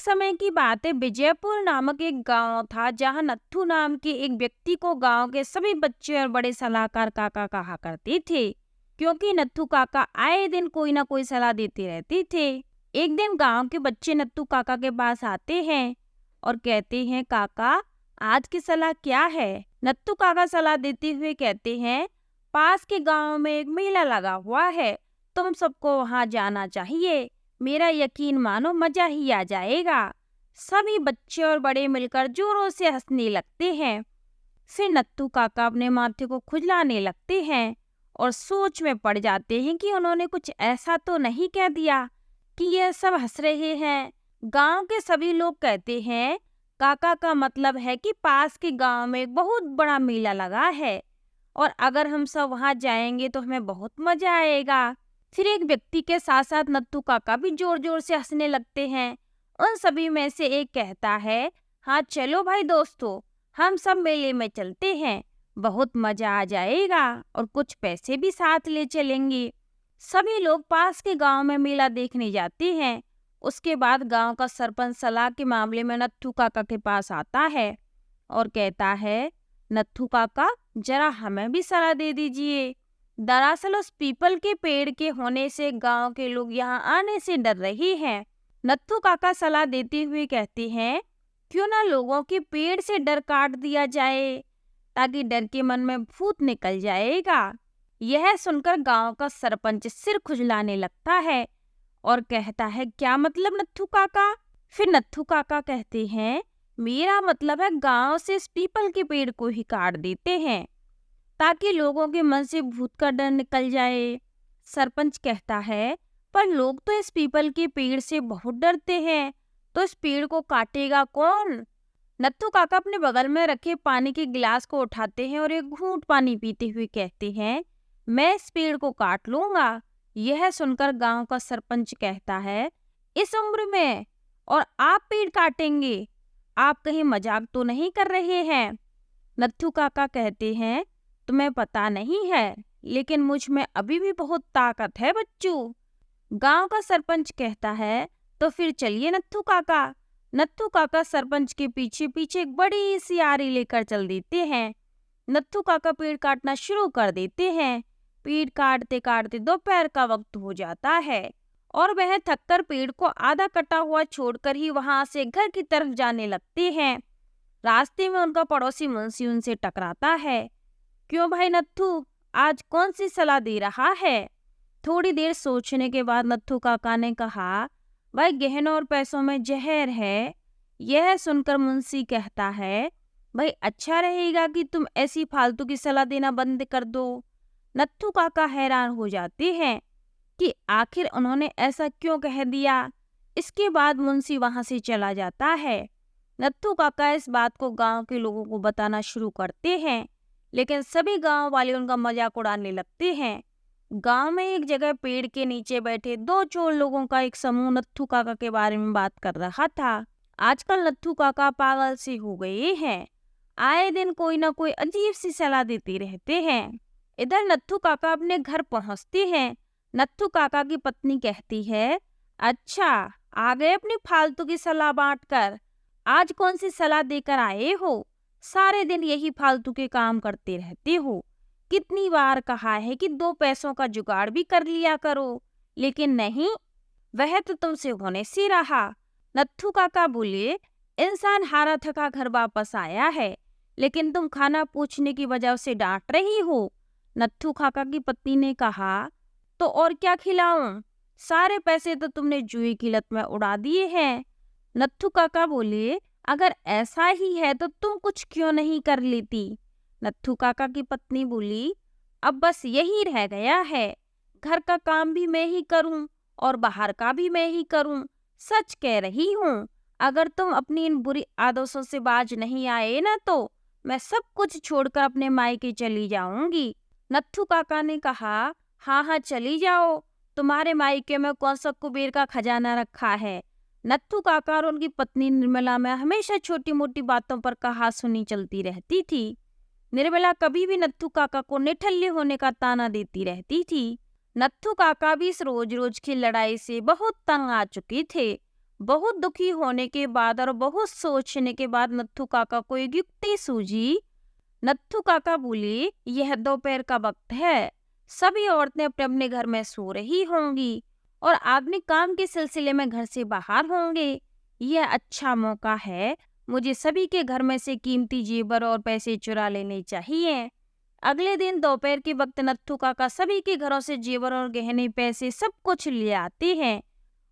एक समय की बात है, विजयपुर नामक एक गांव था जहां नत्थू नाम के एक व्यक्ति को गांव के सभी बच्चे और बड़े सलाहकार काका कहा करते थे, क्योंकि नत्थू काका आए दिन कोई ना कोई सलाह देते रहते थे। एक दिन गांव के बच्चे नत्थू काका के पास आते हैं और कहते हैं, काका आज की सलाह क्या है। नत्थू काका सलाह देते हुए कहते हैं, पास के गांव में एक मेला लगा हुआ है, तुम सबको वहां जाना चाहिए। मेरा यकीन मानो मजा ही आ जाएगा। सभी बच्चे और बड़े मिलकर जोरों से हंसने लगते हैं। फिर नत्थू काका अपने माथे को खुजलाने लगते हैं और सोच में पड़ जाते हैं कि उन्होंने कुछ ऐसा तो नहीं कह दिया कि यह सब हंस रहे हैं। गांव के सभी लोग कहते हैं, काका का मतलब है कि पास के गांव में एक बहुत बड़ा मेला लगा है और अगर हम सब वहां जाएंगे तो हमें बहुत मजा आएगा। फिर एक व्यक्ति के साथ साथ नत्थू काका भी जोर जोर से हंसने लगते हैं। उन सभी में से एक कहता है, हाँ चलो भाई दोस्तों, हम सब मेले में चलते हैं, बहुत मजा आ जाएगा और कुछ पैसे भी साथ ले चलेंगे। सभी लोग पास के गांव में मेला देखने जाते हैं। उसके बाद गांव का सरपंच सलाह के मामले में नत्थू काका के पास आता है और कहता है, नत्थू काका जरा हमें भी सलाह दे दीजिए। दरअसल उस पीपल के पेड़ के होने से गांव के लोग यहाँ आने से डर रहे हैं। नत्थू काका सलाह देते हुए कहते हैं, क्यों ना लोगों के पेड़ से डर काट दिया जाए, ताकि डर के मन में भूत निकल जाएगा। यह सुनकर गांव का सरपंच सिर खुजलाने लगता है और कहता है, क्या मतलब नत्थू काका। फिर नत्थू काका कहते हैं, मेरा मतलब है गांव से इस पीपल के पेड़ को ही काट देते हैं, ताकि लोगों के मन से भूत का डर निकल जाए। सरपंच कहता है, पर लोग तो इस पीपल के पेड़ से बहुत डरते हैं, तो इस पेड़ को काटेगा कौन। नत्थू काका अपने बगल में रखे पानी के गिलास को उठाते हैं और एक घूंट पानी पीते हुए कहते हैं, मैं इस पेड़ को काट लूंगा। यह सुनकर गांव का सरपंच कहता है, इस उम्र में और आप पेड़ काटेंगे, आप कहीं मजाक तो नहीं कर रहे हैं। नत्थू काका कहते हैं, तुम्हें पता नहीं है, लेकिन मुझ में अभी भी बहुत ताकत है बच्चों। गांव का सरपंच कहता है, तो फिर चलिए नत्थू काका। नत्थू काका सरपंच के पीछे पीछे एक बड़ी सी आरी लेकर चल देते हैं। नत्थू काका पेड़ काटना शुरू कर देते हैं। पेड़ काटते काटते दोपहर का वक्त हो जाता है और वह थककर पेड़ को आधा कटा हुआ छोड़कर ही वहां से घर की तरफ जाने लगते हैं। रास्ते में उनका पड़ोसी मुंशी उनसे टकराता है। क्यों भाई नत्थू, आज कौन सी सलाह दे रहा है। थोड़ी देर सोचने के बाद नत्थू काका ने कहा, भाई गहनों और पैसों में जहर है। यह सुनकर मुंशी कहता है, भाई अच्छा रहेगा कि तुम ऐसी फालतू की सलाह देना बंद कर दो। नत्थू काका हैरान हो जाते हैं कि आखिर उन्होंने ऐसा क्यों कह दिया। इसके बाद मुंशी वहां से चला जाता है। नत्थू काका इस बात को गांव के लोगों को बताना शुरू करते हैं, लेकिन सभी गांव वाले उनका मजाक उड़ाने लगते हैं। गांव में एक जगह पेड़ के नीचे बैठे दो चोर लोगों का एक समूह नत्थू काका के बारे में बात कर रहा था। आजकल नत्थू काका पागल से हो गए हैं, आए दिन कोई ना कोई अजीब सी सलाह देते रहते हैं। इधर नत्थू काका अपने घर पहुंचते हैं। नत्थू काका की पत्नी कहती है, अच्छा आ गए अपनी फालतू की सलाह बांट कर, आज कौन सी सलाह देकर आए हो। सारे दिन यही फालतू के काम करते रहते हो। कितनी बार कहा है कि दो पैसों का जुगाड़ भी कर लिया करो, लेकिन नहीं, वह तो तुमसे होने से रहा। नत्थू काका बोले, इंसान हारा थका घर वापस आया है, लेकिन तुम खाना पूछने की वजह से डांट रही हो। नत्थू काका की पत्नी ने कहा, तो और क्या खिलाऊं, सारे पैसे तो तुमने जुए की लत में उड़ा दिए हैं। नत्थू काका बोले, अगर ऐसा ही है तो तुम कुछ क्यों नहीं कर लेती। नत्थू काका की पत्नी बोली, अब बस यही रह गया है, घर का काम भी मैं ही करूं और बाहर का भी मैं ही करूं। सच कह रही हूं, अगर तुम अपनी इन बुरी आदतों से बाज नहीं आए ना, तो मैं सब कुछ छोड़कर अपने मायके चली जाऊंगी। नत्थू काका ने कहा, हाँ हाँ चली जाओ, तुम्हारे मायके में कौन सा कुबेर का खजाना रखा है। नत्थू काका और उनकी पत्नी निर्मला में हमेशा छोटी मोटी बातों पर कहासुनी चलती रहती थी। निर्मला कभी भी नत्थू काका को निठल्ले होने का ताना देती रहती थी। नत्थू काका भी इस रोज रोज की लड़ाई से बहुत तंग आ चुके थे। बहुत दुखी होने के बाद और बहुत सोचने के बाद नत्थू काका को एक युक्ति सूझी। नत्थू काका बोले, यह दोपहर का वक्त है, सभी औरतें अपने अपने घर में सो रही होंगी और आदमी काम के सिलसिले में घर से बाहर होंगे। यह अच्छा मौका है, मुझे सभी के घर में से कीमती जेवर और पैसे चुरा लेने चाहिए। अगले दिन दोपहर के वक्त नत्थू काका सभी के घरों से जेवर और गहने पैसे सब कुछ ले आते हैं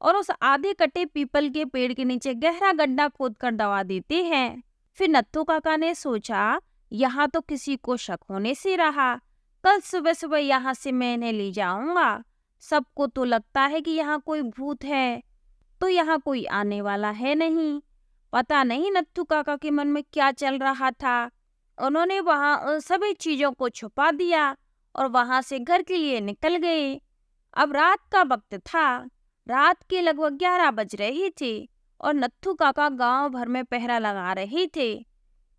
और उस आधे कटे पीपल के पेड़ के नीचे गहरा गड्ढा खोदकर दबा देते हैं। फिर नत्थू काका ने सोचा, यहाँ तो किसी को शक होने से रहा, कल सुबह सुबह यहाँ से मैं इन्हें ले जाऊंगा। सबको तो लगता है कि यहाँ कोई भूत है, तो यहाँ कोई आने वाला है नहीं। पता नहीं नत्थू काका के मन में क्या चल रहा था। उन्होंने वहां उन सभी चीजों को छुपा दिया और वहां से घर के लिए निकल गए। अब रात का वक्त था, रात के लगभग 11 बज रहे थे और नत्थू काका गांव भर में पहरा लगा रहे थे।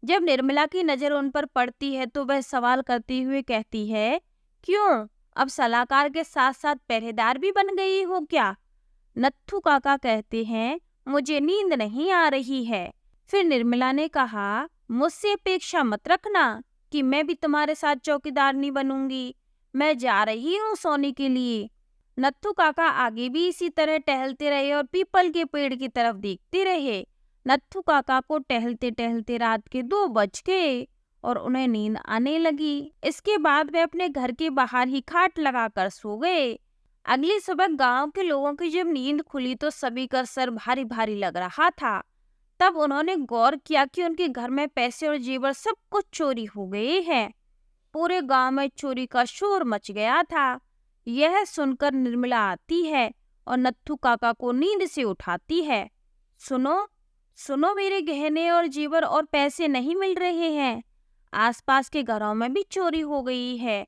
जब निर्मला की नजर उन पर पड़ती है तो वह सवाल करते हुए कहती है, क्यों, अब सलाहकार के साथ साथ पहरेदार भी बन गई हो क्या? नत्थू काका कहते हैं, मुझे नींद नहीं आ रही है। फिर निर्मला ने कहा, मुझसे अपेक्षा मत रखना कि मैं भी तुम्हारे साथ चौकीदारनी बनूंगी, मैं जा रही हूँ सोने के लिए। नत्थू काका आगे भी इसी तरह टहलते रहे और पीपल के पेड़ की तरफ देखते रहे। नत्थू काका को टहलते टहलते रात के 2 बज गए और उन्हें नींद आने लगी। इसके बाद वे अपने घर के बाहर ही खाट लगाकर सो गए। अगली सुबह गांव के लोगों की जब नींद खुली तो सभी का सर भारी भारी लग रहा था। तब उन्होंने गौर किया कि उनके घर में पैसे और जेवर सब कुछ चोरी हो गए हैं। पूरे गांव में चोरी का शोर मच गया था। यह सुनकर निर्मला आती है और नत्थू काका को नींद से उठाती है। सुनो, सुनो, मेरे गहने और जेवर और पैसे नहीं मिल रहे हैं। आसपास के घरों में भी चोरी हो गई है।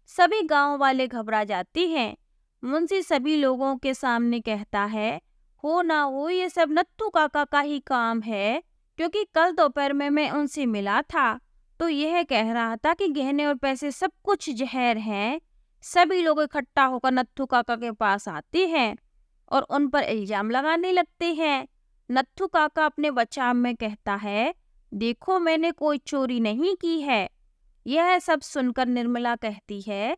सभी गांव वाले घबरा जाते हैं। मुंशी सभी लोगों के सामने कहता है, हो ना हो ये सब नत्थू काका का ही काम है, क्योंकि कल दोपहर में मैं उनसे मिला था तो यह कह रहा था कि गहने और पैसे सब कुछ जहर हैं। सभी लोग इकट्ठा होकर नत्थू काका के पास आते हैं और उन पर इल्जाम लगाने लगते हैं। नत्थू काका अपने बचाव में कहता है, देखो, मैंने कोई चोरी नहीं की है। यह सब सुनकर निर्मला कहती है,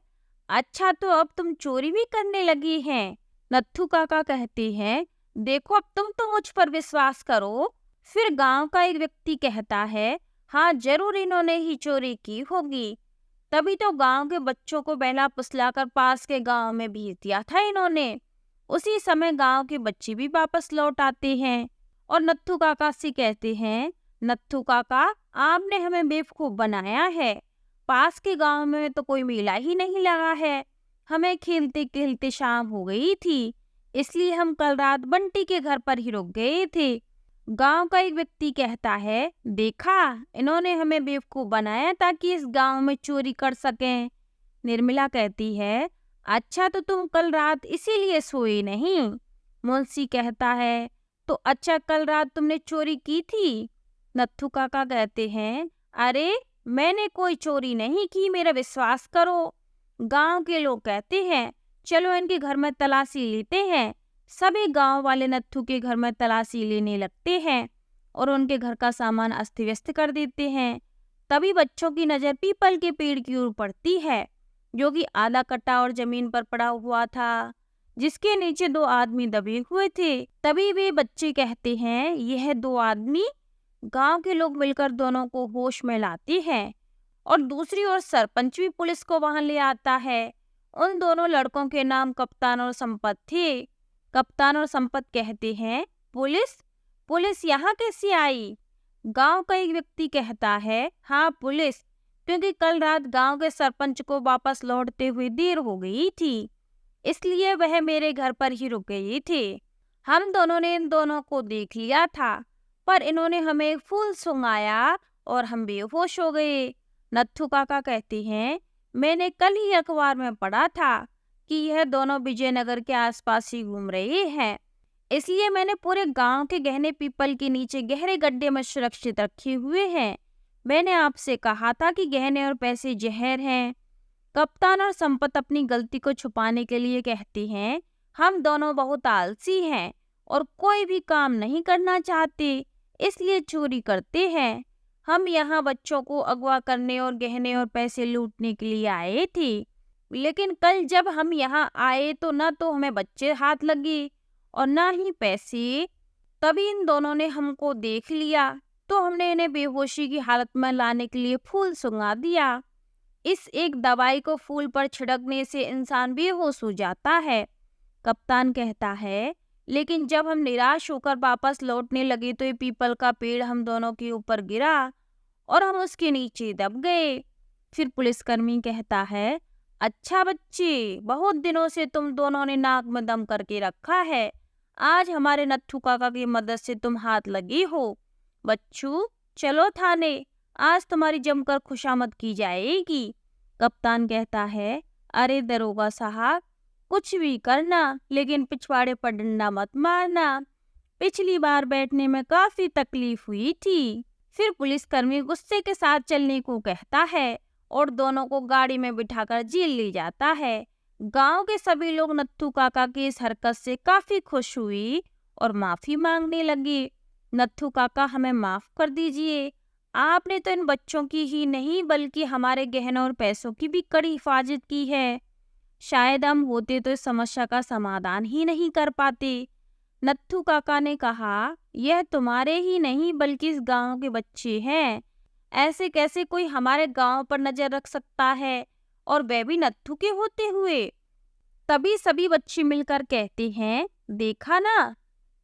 अच्छा, तो अब तुम चोरी भी करने लगी हैं। नत्थू काका कहते हैं, देखो, अब तुम तो मुझ पर विश्वास करो। फिर गांव का एक व्यक्ति कहता है, हाँ, जरूर इन्होंने ही चोरी की होगी। तभी तो गांव के बच्चों को बहला फुसलाकर पास के गांव में भेज दिया था इन्होंने। उसी समय गांव के बच्चे भी वापस लौट आते हैं और नत्थू काका से कहते हैं, नत्थू काका, आपने हमें बेवकूफ बनाया है। पास के गांव में तो कोई मेला ही नहीं लगा है। हमें खेलते खेलते शाम हो गई थी, इसलिए हम कल रात बंटी के घर पर ही रुक गए थे। गांव का एक व्यक्ति कहता है, देखा, इन्होंने हमें बेवकूफ बनाया ताकि इस गांव में चोरी कर सकें। निर्मला कहती है, अच्छा, तो तुम कल रात इसीलिए सोए नहीं। मुंशी कहता है, तो अच्छा, कल रात तुमने चोरी की थी? नत्थू काका कहते हैं, अरे, मैंने कोई चोरी नहीं की, मेरा विश्वास करो। गांव के लोग कहते हैं, चलो इनके घर में तलाशी लेते हैं। सभी गांव वाले नत्थू के घर में तलाशी लेने लगते हैं और उनके घर का सामान अस्त व्यस्त कर देते हैं। तभी बच्चों की नजर पीपल के पेड़ की ओर पड़ती है, जो कि आधा कटा और जमीन पर पड़ा हुआ था, जिसके नीचे 2 आदमी दबे हुए थे। तभी वे बच्चे कहते हैं, यह 2 आदमी। गांव के लोग मिलकर दोनों को होश में लाते हैं और दूसरी ओर सरपंच भी पुलिस को वहां ले आता है। उन दोनों लड़कों के नाम कप्तान और संपत थे। कप्तान और संपत कहते हैं, पुलिस यहाँ कैसे आई? गांव का एक व्यक्ति कहता है, हाँ, पुलिस, क्योंकि कल रात गांव के सरपंच को वापस लौटते हुए देर हो गई थी, इसलिए वह मेरे घर पर ही रुक गए थे। हम दोनों ने इन दोनों को देख लिया था, पर इन्होंने हमें एक फूल सुंघाया और हम बेहोश हो गए। नत्थू काका कहते हैं, मैंने कल ही अखबार में पढ़ा था कि यह दोनों विजयनगर के आसपास ही घूम रहे हैं, इसलिए मैंने पूरे गांव के गहने पीपल के नीचे गहरे गड्ढे में सुरक्षित रखे हुए हैं। मैंने आपसे कहा था कि गहने और पैसे जहर हैं। कप्तान और संपत अपनी गलती को छुपाने के लिए कहते हैं, हम दोनों बहुत आलसी हैं और कोई भी काम नहीं करना चाहते, इसलिए चोरी करते हैं। हम यहाँ बच्चों को अगवा करने और गहने और पैसे लूटने के लिए आए थे, लेकिन कल जब हम यहाँ आए तो ना तो हमें बच्चे हाथ लगे और ना ही पैसे। तभी इन दोनों ने हमको देख लिया, तो हमने इन्हें बेहोशी की हालत में लाने के लिए फूल सुंघा दिया। इस एक दवाई को फूल पर छिड़कने से इंसान बेहोश हो जाता है। कप्तान कहता है, लेकिन जब हम निराश होकर वापस लौटने लगे तो ये पीपल का पेड़ हम दोनों के ऊपर गिरा और हम उसके नीचे दब गए। फिर पुलिसकर्मी कहता है, अच्छा बच्चे, बहुत दिनों से तुम दोनों ने नाक में दम करके रखा है। आज हमारे नत्थू काका की मदद से तुम हाथ लगी हो। बच्चू, चलो थाने, आज तुम्हारी जमकर खुशामद की जाएगी। कप्तान कहता है, अरे दरोगा साहब, कुछ भी करना, लेकिन पिछवाड़े पर डंडा मत मारना। पिछली बार बैठने में काफी तकलीफ हुई थी। फिर पुलिसकर्मी गुस्से के साथ चलने को कहता है और दोनों को गाड़ी में बिठाकर जेल ले जाता है। गांव के सभी लोग नत्थू काका की इस हरकत से काफी खुश हुई और माफी मांगने लगे। नत्थू काका, हमें माफ कर दीजिए। आपने तो इन बच्चों की ही नहीं बल्कि हमारे गहनों और पैसों की भी कड़ी हिफाजत की है। शायद हम होते तो इस समस्या का समाधान ही नहीं कर पाते। नत्थू काका ने कहा, यह तुम्हारे ही नहीं बल्कि इस गांव के बच्चे हैं। ऐसे कैसे कोई हमारे गांव पर नजर रख सकता है, और वह भी नत्थू के होते हुए। तभी सभी बच्चे मिलकर कहते हैं, देखा ना,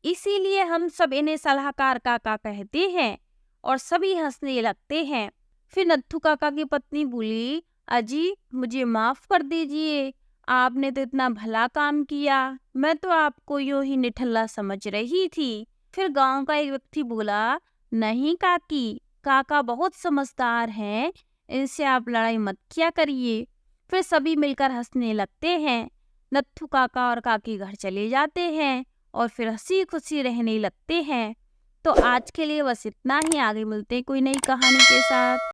इसीलिए हम सब इन्हें सलाहकार काका कहते हैं। और सभी हंसने लगते हैं। फिर नत्थू काका की पत्नी बोली, अजी मुझे माफ कर दीजिए, आपने तो इतना भला काम किया, मैं तो आपको यूं ही निठल्ला समझ रही थी। फिर गांव का एक व्यक्ति बोला, नहीं काकी, काका बहुत समझदार हैं, इनसे आप लड़ाई मत किया करिए। फिर सभी मिलकर हंसने लगते हैं। नत्थू काका और काकी घर चले जाते हैं और फिर हंसी खुशी रहने लगते हैं। तो आज के लिए बस इतना ही, आगे मिलते हैं कोई नई कहानी के साथ।